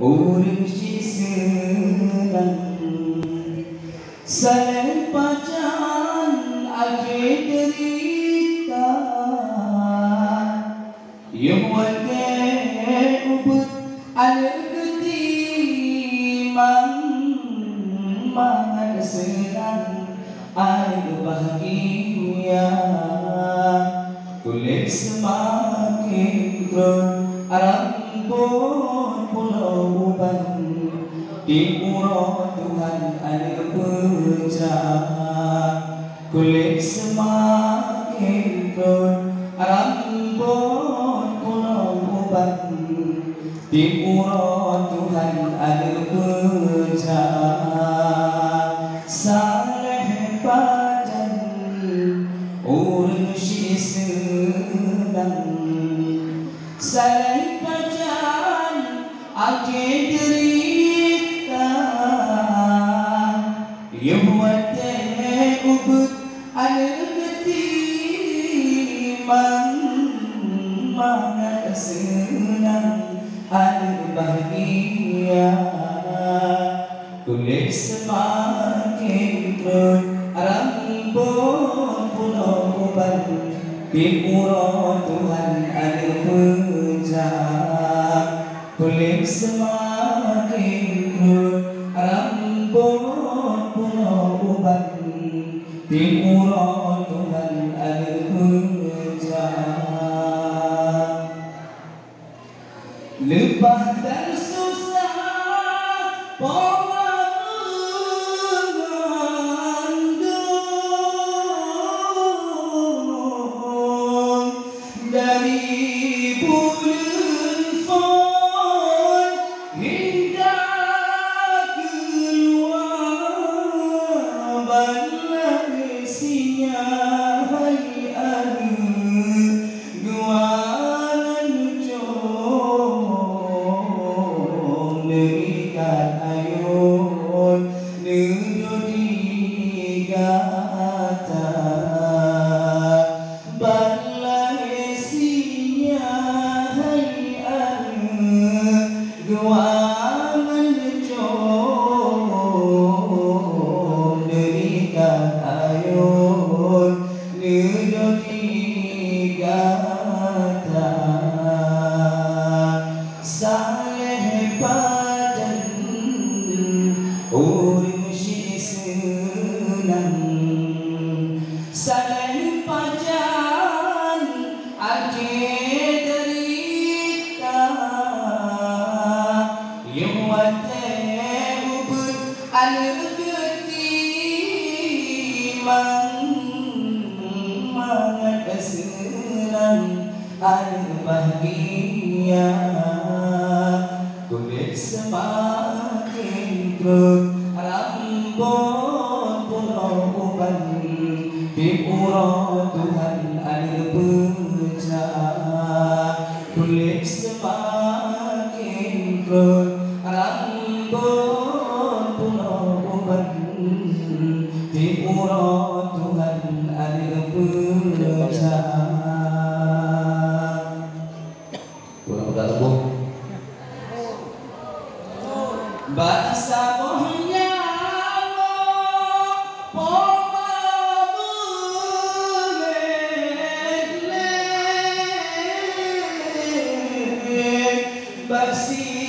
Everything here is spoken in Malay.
urip si senang selain pacaran akhir derita yang wate ubud ada ketimang mangan senang ada bahagia kulit semakin turun rambut pulau uban di murah Tuhan ada pecah kulit semakin turun rambut pulau uban di murah Tuhan ada pecah saleh pajan urus si senang saleh pajan akhir derita yang wate ubud ada ketimang mangan senang ada bahagia kulit semakin turun rambut pulau uban di murah Tuhan ada pecah kulit semakin turun rambut pulau uban di murah Tuhan ada pecah lepas dan susah pola mengandung dari bulan fon hingga keluar balai sinyal hari adu gualan jom derikat ayun nuduh digata balai sinyal hari adu gualan jom derikat ayun nuduh digata saleh padan urip si senang saleh padan akhir derita yang wate ubud ada ketimang mangan senang ada bahagia kulit semakin turun rambut pulau uban di murah Tuhan ada pecah kulit semakin turun rambut pulau uban di murah Tuhan ada pecah. Kurang berapa? Bahasa bohnya poma boleh bersih